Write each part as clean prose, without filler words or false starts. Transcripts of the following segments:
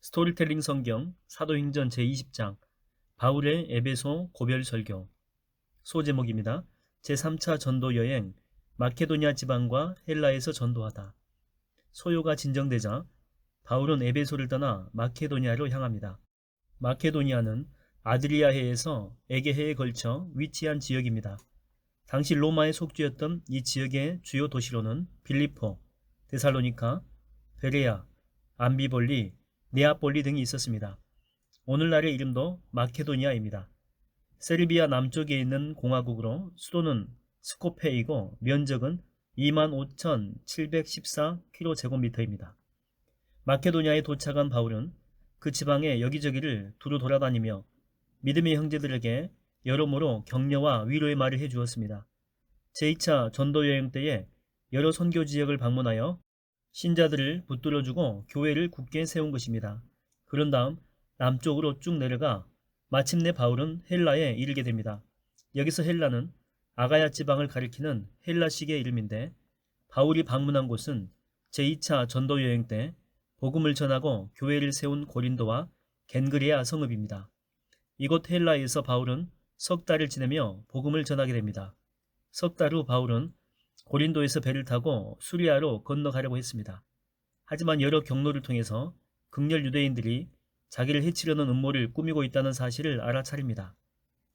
스토리텔링 성경 사도행전 제20장 바울의 에베소 고별 설교. 소제목입니다. 제3차 전도 여행 마케도니아 지방과 헬라에서 전도하다. 소요가 진정되자 바울은 에베소를 떠나 마케도니아로 향합니다. 마케도니아는 아드리아해에서 에게해에 걸쳐 위치한 지역입니다. 당시 로마의 속주였던 이 지역의 주요 도시로는 빌립보, 데살로니카, 베레아, 암비볼리, 네아폴리 등이 있었습니다. 오늘날의 이름도 마케도니아입니다. 세르비아 남쪽에 있는 공화국으로 수도는 스코페이고 면적은 25,714km제곱미터입니다. 마케도니아에 도착한 바울은 그 지방의 여기저기를 두루 돌아다니며 믿음의 형제들에게 여러모로 격려와 위로의 말을 해주었습니다. 제2차 전도여행 때에 여러 선교 지역을 방문하여 신자들을 붙들어주고 교회를 굳게 세운 것입니다. 그런 다음 남쪽으로 쭉 내려가 마침내 바울은 헬라에 이르게 됩니다. 여기서 헬라는 아가야 지방을 가리키는 헬라식의 이름인데 바울이 방문한 곳은 제2차 전도여행 때 복음을 전하고 교회를 세운 고린도와 겐그레아 성읍입니다. 이곳 헬라에서 바울은 석 달을 지내며 복음을 전하게 됩니다. 석 달 후 바울은 고린도에서 배를 타고 수리아로 건너가려고 했습니다. 하지만 여러 경로를 통해서 극렬 유대인들이 자기를 해치려는 음모를 꾸미고 있다는 사실을 알아차립니다.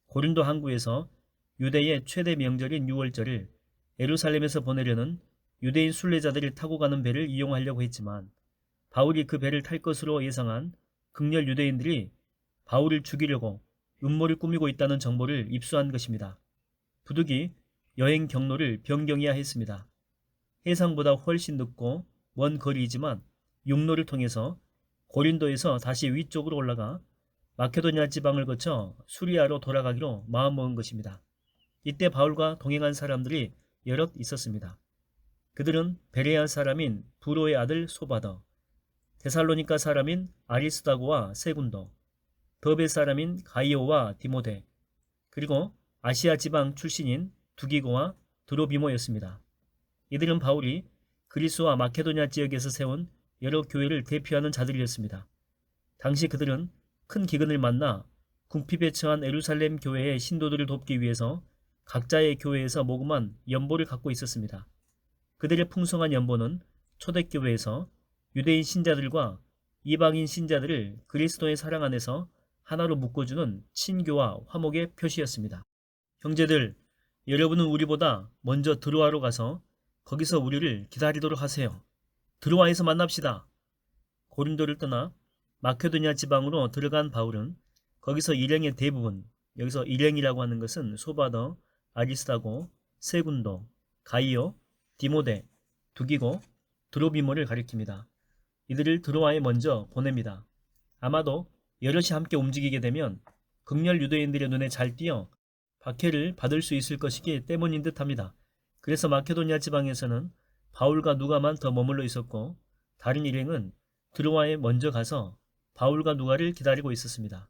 고린도 항구에서 유대의 최대 명절인 유월절을 예루살렘에서 보내려는 유대인 순례자들이 타고 가는 배를 이용하려고 했지만 바울이 그 배를 탈 것으로 예상한 극렬 유대인들이 바울을 죽이려고 음모를 꾸미고 있다는 정보를 입수한 것입니다. 부득이 여행 경로를 변경해야 했습니다. 해상보다 훨씬 늦고 먼 거리이지만 육로를 통해서 고린도에서 다시 위쪽으로 올라가 마케도니아 지방을 거쳐 수리아로 돌아가기로 마음먹은 것입니다. 이때 바울과 동행한 사람들이 여럿 있었습니다. 그들은 베레아 사람인 부로의 아들 소바더, 데살로니가 사람인 아리스다고와 세군도, 더베 사람인 가이오와 디모데, 그리고 아시아 지방 출신인 두기고와 드로비모였습니다. 이들은 바울이 그리스와 마케도니아 지역에서 세운 여러 교회를 대표하는 자들이었습니다. 당시 그들은 큰 기근을 만나 궁핍에 처한 예루살렘 교회의 신도들을 돕기 위해서 각자의 교회에서 모금한 연보를 갖고 있었습니다. 그들의 풍성한 연보는 초대교회에서 유대인 신자들과 이방인 신자들을 그리스도의 사랑 안에서 하나로 묶어주는 친교와 화목의 표시였습니다. 형제들, 여러분은 우리보다 먼저 드로아로 가서 거기서 우리를 기다리도록 하세요. 드로아에서 만납시다. 고린도를 떠나 마케도니아 지방으로 들어간 바울은 거기서 일행의 대부분, 여기서 일행이라고 하는 것은 소바더, 아리스다고, 세군도, 가이오, 디모데, 두기고, 드로비모를 가리킵니다. 이들을 드로아에 먼저 보냅니다. 아마도 여럿이 함께 움직이게 되면 극렬 유대인들의 눈에 잘 띄어 박해를 받을 수 있을 것이기 때문인 듯합니다. 그래서 마케도니아 지방에서는 바울과 누가만 더 머물러 있었고 다른 일행은 드로아에 먼저 가서 바울과 누가를 기다리고 있었습니다.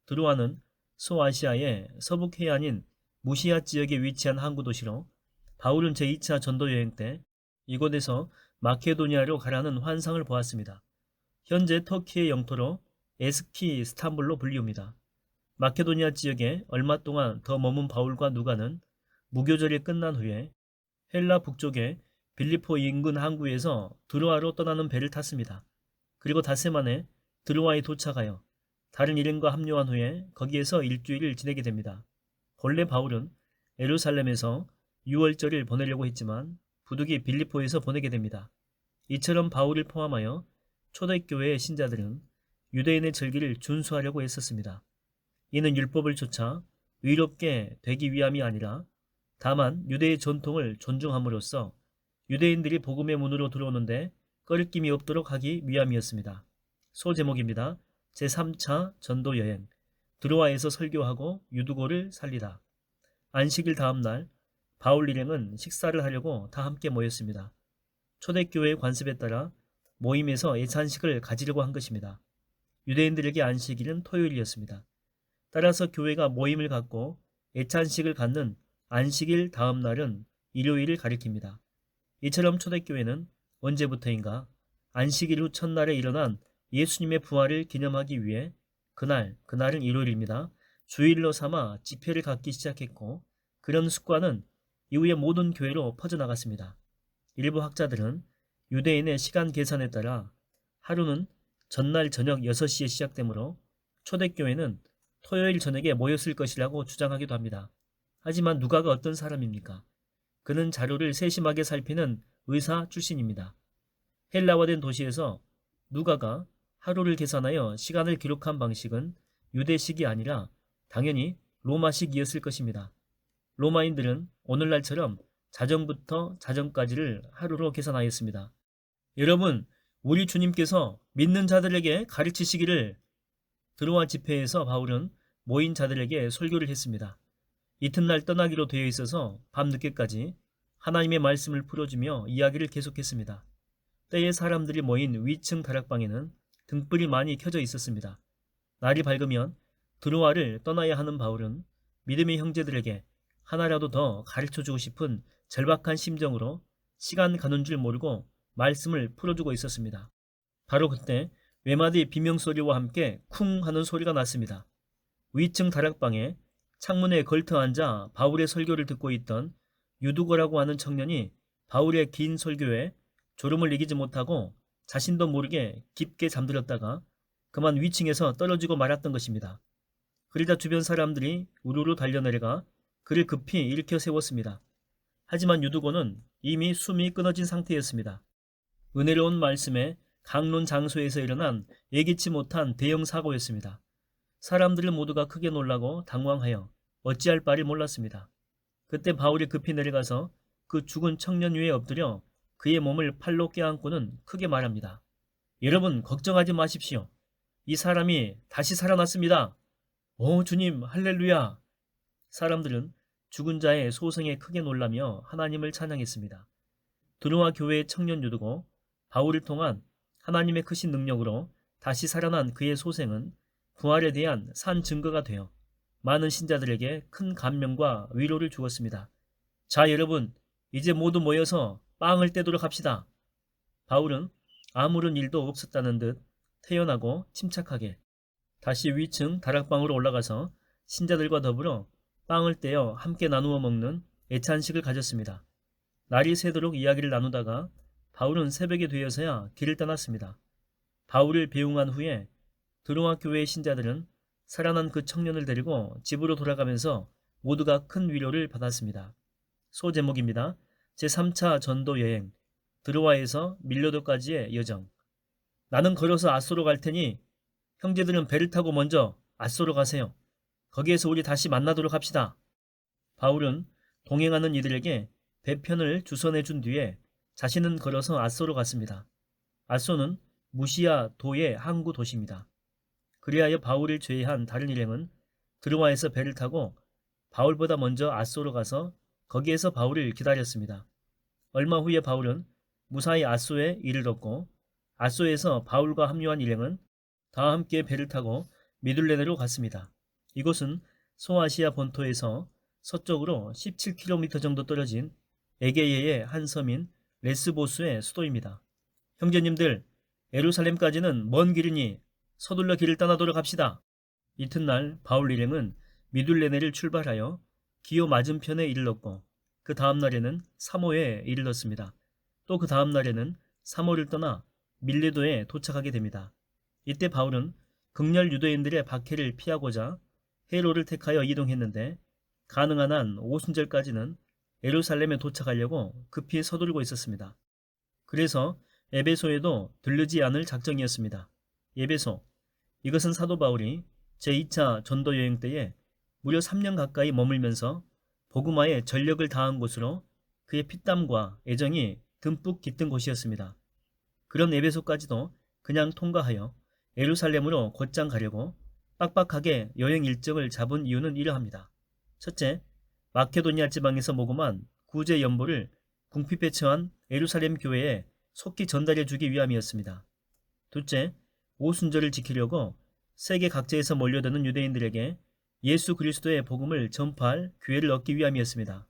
드로아는 소아시아의 서북 해안인 무시아 지역에 위치한 항구 도시로 바울은 제2차 전도 여행 때 이곳에서 마케도니아로 가라는 환상을 보았습니다. 현재 터키의 영토로 에스키 스탄불로 불리웁니다. 마케도니아 지역에 얼마 동안 더 머문 바울과 누가는 무교절이 끝난 후에 헬라 북쪽의 빌립보 인근 항구에서 드로아로 떠나는 배를 탔습니다. 그리고 닷새 만에 드로아에 도착하여 다른 일행과 합류한 후에 거기에서 일주일을 지내게 됩니다. 본래 바울은 예루살렘에서 유월절을 보내려고 했지만 부득이 빌립보에서 보내게 됩니다. 이처럼 바울을 포함하여 초대교회의 신자들은 유대인의 절기를 준수하려고 했었습니다. 이는 율법을 좇아 의롭게 되기 위함이 아니라 다만 유대의 전통을 존중함으로써 유대인들이 복음의 문으로 들어오는데 꺼리낌이 없도록 하기 위함이었습니다. 소제목입니다. 제3차 전도여행 드로아에서 설교하고 유두고를 살리다. 안식일 다음날 바울 일행은 식사를 하려고 다 함께 모였습니다. 초대교회의 관습에 따라 모임에서 예찬식을 가지려고 한 것입니다. 유대인들에게 안식일은 토요일이었습니다. 따라서 교회가 모임을 갖고 예찬식을 갖는 안식일 다음 날은 일요일을 가리킵니다. 이처럼 초대교회는 언제부터인가 안식일 후 첫날에 일어난 예수님의 부활을 기념하기 위해 그날은 일요일입니다. 주일로 삼아 집회를 갖기 시작했고, 그런 습관은 이후에 모든 교회로 퍼져나갔습니다. 일부 학자들은 유대인의 시간 계산에 따라 하루는 전날 저녁 6시에 시작되므로 초대교회는 토요일 저녁에 모였을 것이라고 주장하기도 합니다. 하지만 누가가 어떤 사람입니까? 그는 자료를 세심하게 살피는 의사 출신입니다. 헬라화된 도시에서 누가가 하루를 계산하여 시간을 기록한 방식은 유대식이 아니라 당연히 로마식이었을 것입니다. 로마인들은 오늘날처럼 자정부터 자정까지를 하루로 계산하였습니다. 여러분, 우리 주님께서 믿는 자들에게 가르치시기를. 드로아 집회에서 바울은 모인 자들에게 설교를 했습니다. 이튿날 떠나기로 되어 있어서 밤늦게까지 하나님의 말씀을 풀어주며 이야기를 계속했습니다. 때에 사람들이 모인 위층 다락방에는 등불이 많이 켜져 있었습니다. 날이 밝으면 드로아를 떠나야 하는 바울은 믿음의 형제들에게 하나라도 더 가르쳐주고 싶은 절박한 심정으로 시간 가는 줄 모르고 말씀을 풀어주고 있었습니다. 바로 그때 외마디 비명소리와 함께 쿵 하는 소리가 났습니다. 위층 다락방에 창문에 걸터 앉아 바울의 설교를 듣고 있던 유두거라고 하는 청년이 바울의 긴 설교에 졸음을 이기지 못하고 자신도 모르게 깊게 잠들었다가 그만 위층에서 떨어지고 말았던 것입니다. 그러자 주변 사람들이 우르르 달려내려가 그를 급히 일으켜 세웠습니다. 하지만 유두거는 이미 숨이 끊어진 상태였습니다. 은혜로운 말씀에 강론 장소에서 일어난 예기치 못한 대형 사고였습니다. 사람들 모두가 크게 놀라고 당황하여 어찌할 바를 몰랐습니다. 그때 바울이 급히 내려가서 그 죽은 청년 위에 엎드려 그의 몸을 팔로 껴안고는 크게 말합니다. 여러분, 걱정하지 마십시오. 이 사람이 다시 살아났습니다. 오 주님, 할렐루야. 사람들은 죽은 자의 소생에 크게 놀라며 하나님을 찬양했습니다. 드로아 교회의 청년 유두고 바울을 통한 하나님의 크신 능력으로 다시 살아난 그의 소생은 부활에 대한 산 증거가 되어 많은 신자들에게 큰 감명과 위로를 주었습니다. 자, 여러분, 이제 모두 모여서 빵을 떼도록 합시다. 바울은 아무런 일도 없었다는 듯 태연하고 침착하게 다시 위층 다락방으로 올라가서 신자들과 더불어 빵을 떼어 함께 나누어 먹는 애찬식을 가졌습니다. 날이 새도록 이야기를 나누다가 바울은 새벽이 되어서야 길을 떠났습니다. 바울을 배웅한 후에 드로아 교회의 신자들은 살아난 그 청년을 데리고 집으로 돌아가면서 모두가 큰 위로를 받았습니다. 소제목입니다. 제3차 전도 여행, 드로아에서 밀려도까지의 여정. 나는 걸어서 앗소로 갈 테니 형제들은 배를 타고 먼저 앗소로 가세요. 거기에서 우리 다시 만나도록 합시다. 바울은 동행하는 이들에게 배편을 주선해 준 뒤에 자신은 걸어서 앗소로 갔습니다. 앗소는 무시아 도의 항구 도시입니다. 그리하여 바울을 제외한 다른 일행은 드로아에서 배를 타고 바울보다 먼저 앗소로 가서 거기에서 바울을 기다렸습니다. 얼마 후에 바울은 무사히 앗소에 이르렀고 앗소에서 바울과 합류한 일행은 다 함께 배를 타고 미둘레네로 갔습니다. 이곳은 소아시아 본토에서 서쪽으로 17km 정도 떨어진 에게예의 한 섬인 레스보스의 수도입니다. 형제님들, 예루살렘까지는 먼 길이니 서둘러 길을 떠나도록 합시다. 이튿날 바울 일행은 미둘레네를 출발하여 기요 맞은편에 이르렀고 그 다음 날에는 사모에 이르렀습니다. 또 그 다음 날에는 사모를 떠나 밀레도에 도착하게 됩니다. 이때 바울은 극렬 유대인들의 박해를 피하고자 헤로를 택하여 이동했는데 가능한 한 오순절까지는 예루살렘에 도착하려고 급히 서두르고 있었습니다. 그래서 에베소에도 들르지 않을 작정이었습니다. 에베소, 이것은 사도 바울이 제2차 전도 여행 때에 무려 3년 가까이 머물면서 복음화에 전력을 다한 곳으로 그의 피땀과 애정이 듬뿍 깃든 곳이었습니다. 그런 에베소까지도 그냥 통과하여 예루살렘으로 곧장 가려고 빡빡하게 여행 일정을 잡은 이유는 이러합니다. 첫째, 마케도니아 지방에서 모금한 구제 연보를 궁핍에 처한 예루살렘 교회에 속히 전달해 주기 위함이었습니다. 둘째, 오순절을 지키려고 세계 각지에서 몰려드는 유대인들에게 예수 그리스도의 복음을 전파할 기회를 얻기 위함이었습니다.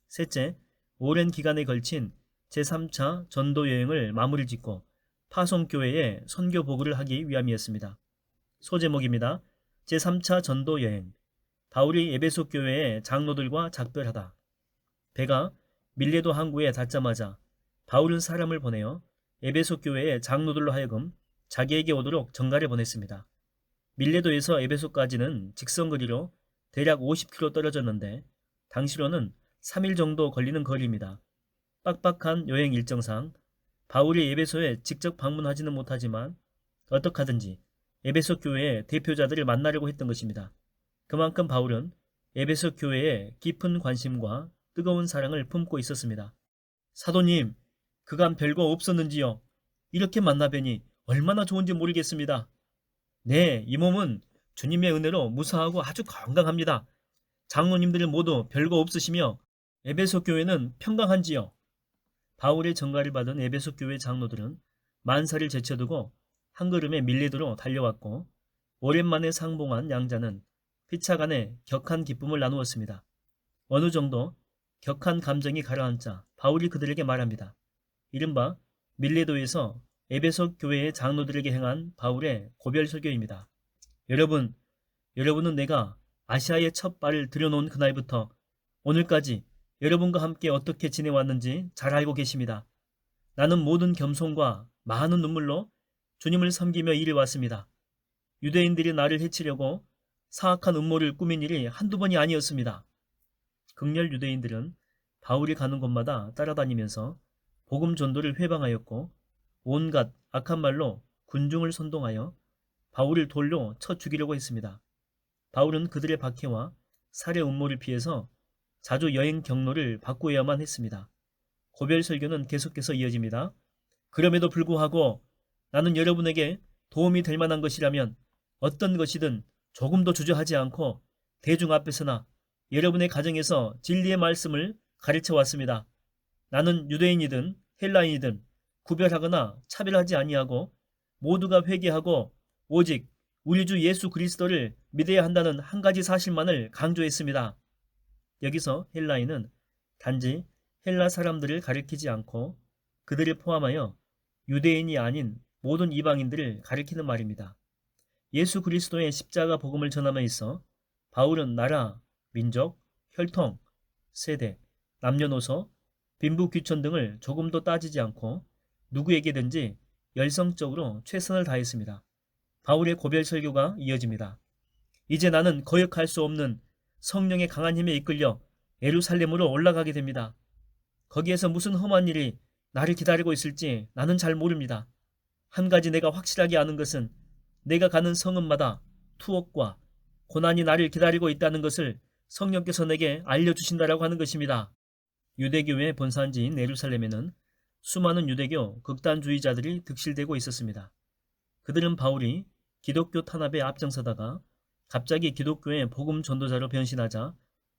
셋째, 오랜 기간에 걸친 제3차 전도 여행을 마무리 짓고 파송교회에 선교 보고를 하기 위함이었습니다. 소제목입니다. 제3차 전도 여행. 바울이 에베소 교회의 장로들과 작별하다. 배가 밀레도 항구에 닿자마자 바울은 사람을 보내어 에베소 교회의 장로들로 하여금 자기에게 오도록 전가를 보냈습니다. 밀레도에서 에베소까지는 직선거리로 대략 50km 떨어졌는데 당시로는 3일 정도 걸리는 거리입니다. 빡빡한 여행 일정상 바울이 에베소에 직접 방문하지는 못하지만 어떡하든지 에베소 교회의 대표자들을 만나려고 했던 것입니다. 그만큼 바울은 에베소 교회에 깊은 관심과 뜨거운 사랑을 품고 있었습니다. 사도님, 그간 별거 없었는지요? 이렇게 만나뵈니 얼마나 좋은지 모르겠습니다. 네, 이 몸은 주님의 은혜로 무사하고 아주 건강합니다. 장로님들 모두 별거 없으시며 에베소 교회는 평강한지요. 바울의 전가를 받은 에베소 교회 장로들은 만사를 제쳐두고 한걸음에 밀레도로 달려왔고 오랜만에 상봉한 양자는 피차간에 격한 기쁨을 나누었습니다. 어느 정도 격한 감정이 가라앉자 바울이 그들에게 말합니다. 이른바 밀레도에서 에베소 교회의 장로들에게 행한 바울의 고별 설교입니다. 여러분은 내가 아시아에 첫 발을 들여놓은 그날부터 오늘까지 여러분과 함께 어떻게 지내왔는지 잘 알고 계십니다. 나는 모든 겸손과 많은 눈물로 주님을 섬기며 일해왔습니다. 유대인들이 나를 해치려고 사악한 음모를 꾸민 일이 한두 번이 아니었습니다. 극렬 유대인들은 바울이 가는 곳마다 따라다니면서 복음 전도를 회방하였고 온갖 악한 말로 군중을 선동하여 바울을 돌로 쳐 죽이려고 했습니다. 바울은 그들의 박해와 살해 음모를 피해서 자주 여행 경로를 바꾸어야만 했습니다. 고별 설교는 계속해서 이어집니다. 그럼에도 불구하고 나는 여러분에게 도움이 될 만한 것이라면 어떤 것이든 조금도 주저하지 않고 대중 앞에서나 여러분의 가정에서 진리의 말씀을 가르쳐 왔습니다. 나는 유대인이든 헬라인이든 구별하거나 차별하지 아니하고 모두가 회개하고 오직 우리 주 예수 그리스도를 믿어야 한다는 한 가지 사실만을 강조했습니다. 여기서 헬라인은 단지 헬라 사람들을 가리키지 않고 그들을 포함하여 유대인이 아닌 모든 이방인들을 가리키는 말입니다. 예수 그리스도의 십자가 복음을 전함에 있어 바울은 나라, 민족, 혈통, 세대, 남녀노소, 빈부귀천 등을 조금도 따지지 않고 누구에게든지 열성적으로 최선을 다했습니다. 바울의 고별 설교가 이어집니다. 이제 나는 거역할 수 없는 성령의 강한 힘에 이끌려 예루살렘으로 올라가게 됩니다. 거기에서 무슨 험한 일이 나를 기다리고 있을지 나는 잘 모릅니다. 한 가지 내가 확실하게 아는 것은 내가 가는 성읍마다 투옥과 고난이 나를 기다리고 있다는 것을 성령께서 내게 알려주신다라고 하는 것입니다. 유대교의 본산지인 예루살렘에는 수많은 유대교 극단주의자들이 득실되고 있었습니다. 그들은 바울이 기독교 탄압에 앞장서다가 갑자기 기독교의 복음 전도자로 변신하자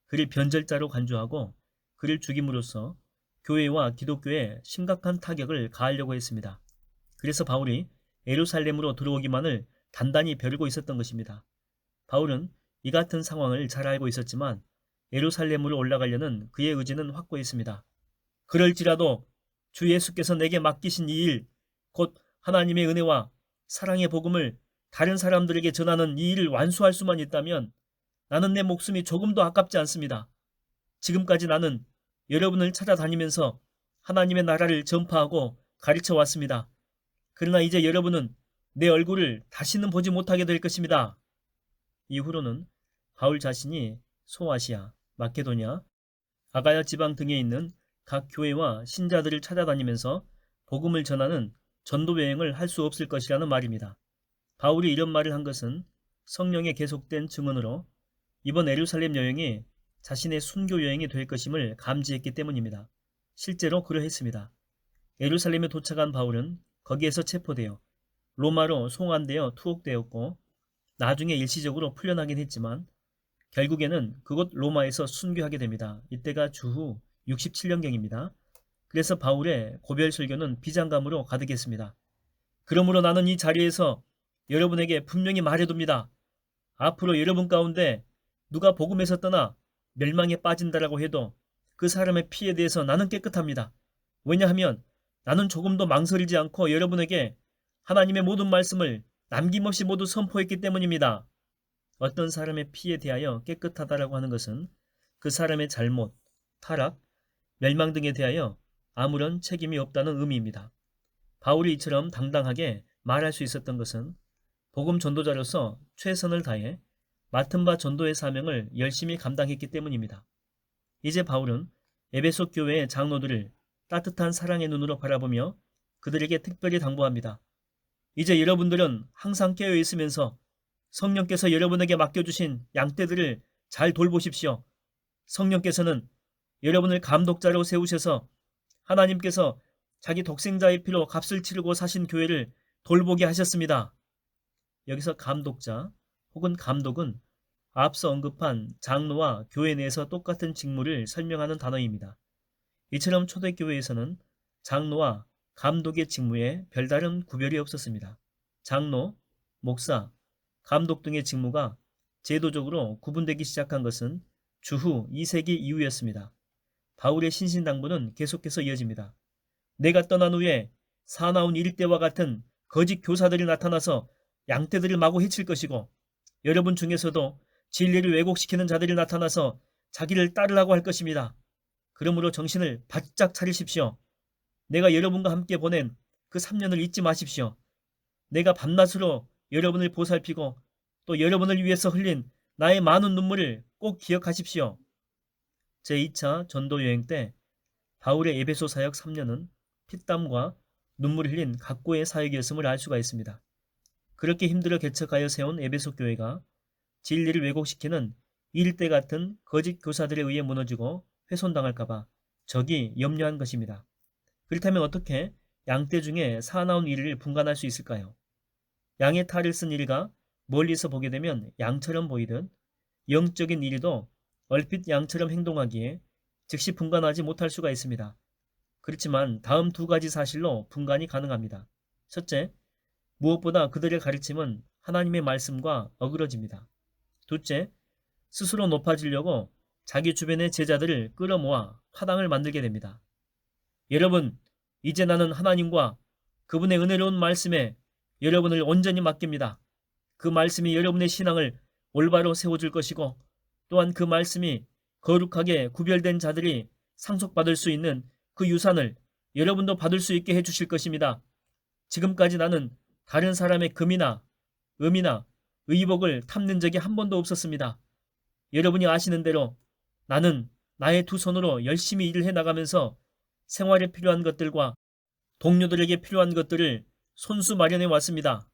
그를 변절자로 간주하고 그를 죽임으로써 교회와 기독교에 심각한 타격을 가하려고 했습니다. 그래서 바울이 예루살렘으로 들어오기만을 단단히 벼르고 있었던 것입니다. 바울은 이 같은 상황을 잘 알고 있었지만 예루살렘으로 올라가려는 그의 의지는 확고했습니다. 그럴지라도 주 예수께서 내게 맡기신 이 일, 곧 하나님의 은혜와 사랑의 복음을 다른 사람들에게 전하는 이 일을 완수할 수만 있다면 나는 내 목숨이 조금도 아깝지 않습니다. 지금까지 나는 여러분을 찾아다니면서 하나님의 나라를 전파하고 가르쳐 왔습니다. 그러나 이제 여러분은 내 얼굴을 다시는 보지 못하게 될 것입니다. 이후로는 바울 자신이 소아시아, 마케도냐, 아가야 지방 등에 있는 각 교회와 신자들을 찾아다니면서 복음을 전하는 전도 여행을 할 수 없을 것이라는 말입니다. 바울이 이런 말을 한 것은 성령의 계속된 증언으로 이번 예루살렘 여행이 자신의 순교 여행이 될 것임을 감지했기 때문입니다. 실제로 그러했습니다. 예루살렘에 도착한 바울은 거기에서 체포되어 로마로 송환되어 투옥되었고 나중에 일시적으로 풀려나긴 했지만 결국에는 그곳 로마에서 순교하게 됩니다. 이때가 주후 67년경입니다. 그래서 바울의 고별 설교는 비장감으로 가득했습니다. 그러므로 나는 이 자리에서 여러분에게 분명히 말해둡니다. 앞으로 여러분 가운데 누가 복음에서 떠나 멸망에 빠진다라고 해도 그 사람의 피에 대해서 나는 깨끗합니다. 왜냐하면 나는 조금도 망설이지 않고 여러분에게 하나님의 모든 말씀을 남김없이 모두 선포했기 때문입니다. 어떤 사람의 피에 대하여 깨끗하다라고 하는 것은 그 사람의 잘못, 타락, 멸망 등에 대하여 아무런 책임이 없다는 의미입니다. 바울이 이처럼 당당하게 말할 수 있었던 것은 복음 전도자로서 최선을 다해 맡은 바 전도의 사명을 열심히 감당했기 때문입니다. 이제 바울은 에베소 교회의 장로들을 따뜻한 사랑의 눈으로 바라보며 그들에게 특별히 당부합니다. 이제 여러분들은 항상 깨어 있으면서 성령께서 여러분에게 맡겨주신 양떼들을 잘 돌보십시오. 성령께서는 여러분을 감독자로 세우셔서 하나님께서 자기 독생자의 피로 값을 치르고 사신 교회를 돌보게 하셨습니다. 여기서 감독자 혹은 감독은 앞서 언급한 장로와 교회 내에서 똑같은 직무를 설명하는 단어입니다. 이처럼 초대교회에서는 장로와 감독의 직무에 별다른 구별이 없었습니다. 장로, 목사, 감독 등의 직무가 제도적으로 구분되기 시작한 것은 주후 2세기 이후였습니다. 바울의 신신당부는 계속해서 이어집니다. 내가 떠난 후에 사나운 일대와 같은 거짓 교사들이 나타나서 양떼들을 마구 해칠 것이고 여러분 중에서도 진리를 왜곡시키는 자들이 나타나서 자기를 따르라고 할 것입니다. 그러므로 정신을 바짝 차리십시오. 내가 여러분과 함께 보낸 그 3년을 잊지 마십시오. 내가 밤낮으로 여러분을 보살피고 또 여러분을 위해서 흘린 나의 많은 눈물을 꼭 기억하십시오. 제2차 전도여행 때 바울의 에베소 사역 3년은 피땀과 눈물을 흘린 각고의 사역이었음을 알 수가 있습니다. 그렇게 힘들어 개척하여 세운 에베소 교회가 진리를 왜곡시키는 일대 같은 거짓 교사들에 의해 무너지고 훼손당할까봐 적이 염려한 것입니다. 그렇다면 어떻게 양떼 중에 사나운 이리를 분간할 수 있을까요? 양의 탈을 쓴 이리가 멀리서 보게 되면 양처럼 보이듯 영적인 이리도 얼핏 양처럼 행동하기에 즉시 분간하지 못할 수가 있습니다. 그렇지만 다음 두 가지 사실로 분간이 가능합니다. 첫째, 무엇보다 그들의 가르침은 하나님의 말씀과 어그러집니다. 둘째, 스스로 높아지려고 자기 주변의 제자들을 끌어모아 화당을 만들게 됩니다. 여러분, 이제 나는 하나님과 그분의 은혜로운 말씀에 여러분을 온전히 맡깁니다. 그 말씀이 여러분의 신앙을 올바로 세워줄 것이고 또한 그 말씀이 거룩하게 구별된 자들이 상속받을 수 있는 그 유산을 여러분도 받을 수 있게 해주실 것입니다. 지금까지 나는 다른 사람의 금이나 음이나 의복을 탐낸 적이 한 번도 없었습니다. 여러분이 아시는 대로 나는 나의 두 손으로 열심히 일을 해나가면서 생활에 필요한 것들과 동료들에게 필요한 것들을 손수 마련해 왔습니다.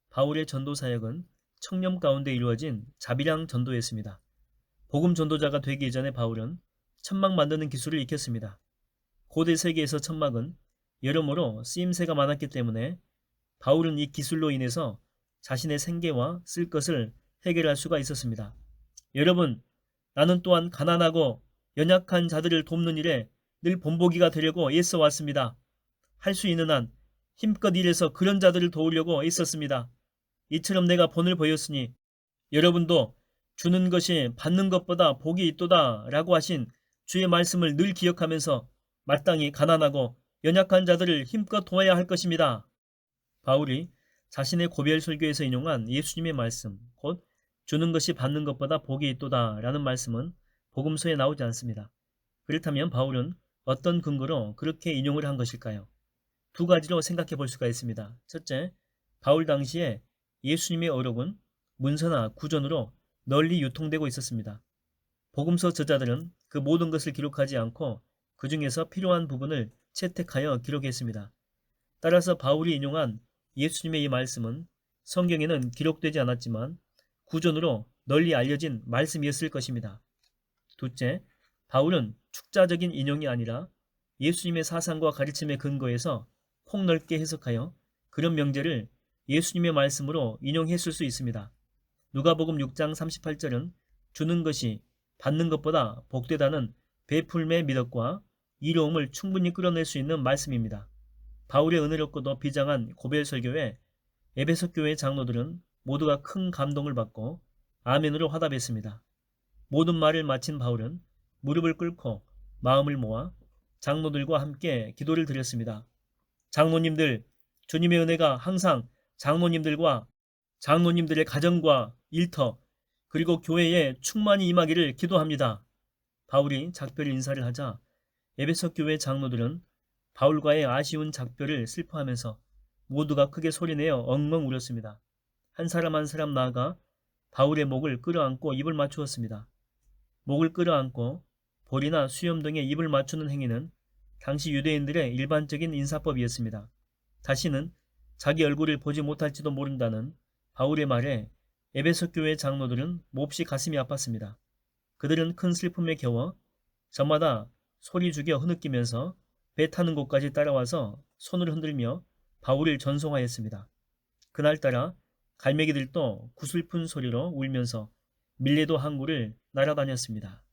바울의 전도 사역은 청렴 가운데 이루어진 자비랑 전도였습니다. 복음 전도자가 되기 이전에 바울은 천막 만드는 기술을 익혔습니다. 고대 세계에서 천막은 여러모로 쓰임새가 많았기 때문에 바울은 이 기술로 인해서 자신의 생계와 쓸 것을 해결할 수가 있었습니다. 여러분, 나는 또한 가난하고 연약한 자들을 돕는 일에 늘 본보기가 되려고 애써 왔습니다. 할 수 있는 한 힘껏 일해서 그런 자들을 도우려고 애썼습니다. 이처럼 내가 본을 보였으니 여러분도 주는 것이 받는 것보다 복이 있도다 라고 하신 주의 말씀을 늘 기억하면서 마땅히 가난하고 연약한 자들을 힘껏 도와야 할 것입니다. 바울이 자신의 고별 설교에서 인용한 예수님의 말씀, 곧 주는 것이 받는 것보다 복이 있도다 라는 말씀은 복음서에 나오지 않습니다. 그렇다면 바울은 어떤 근거로 그렇게 인용을 한 것일까요? 두 가지로 생각해 볼 수가 있습니다. 첫째, 바울 당시에 예수님의 어록은 문서나 구전으로 널리 유통되고 있었습니다. 복음서 저자들은 그 모든 것을 기록하지 않고 그 중에서 필요한 부분을 채택하여 기록했습니다. 따라서 바울이 인용한 예수님의 이 말씀은 성경에는 기록되지 않았지만 구전으로 널리 알려진 말씀이었을 것입니다. 둘째, 바울은 축자적인 인용이 아니라 예수님의 사상과 가르침에 근거해서 폭넓게 해석하여 그런 명제를 예수님의 말씀으로 인용했을 수 있습니다. 누가복음 6장 38절은 주는 것이 받는 것보다 복되다는 베풀매 미덕과 이로움을 충분히 끌어낼 수 있는 말씀입니다. 바울의 은혜롭고도 비장한 고별 설교에 에베소 교회 장로들은 모두가 큰 감동을 받고 아멘으로 화답했습니다. 모든 말을 마친 바울은 무릎을 꿇고 마음을 모아 장로들과 함께 기도를 드렸습니다. 장로님들, 주님의 은혜가 항상 장로님들의 가정과 일터 그리고 교회에 충만히 임하기를 기도합니다. 바울이 작별 인사를 하자 에베소 교회 장로들은 바울과의 아쉬운 작별을 슬퍼하면서 모두가 크게 소리내어 엉엉 울었습니다. 한 사람 한 사람 나아가 바울의 목을 끌어안고 입을 맞추었습니다. 목을 끌어안고 볼이나 수염 등에 입을 맞추는 행위는 당시 유대인들의 일반적인 인사법이었습니다. 다시는 자기 얼굴을 보지 못할지도 모른다는 바울의 말에 에베소 교회 장로들은 몹시 가슴이 아팠습니다. 그들은 큰 슬픔에 겨워 저마다 소리 죽여 흐느끼면서 배 타는 곳까지 따라와서 손을 흔들며 바울을 전송하였습니다. 그날따라 갈매기들도 구슬픈 소리로 울면서 밀레도 항구를 날아다녔습니다.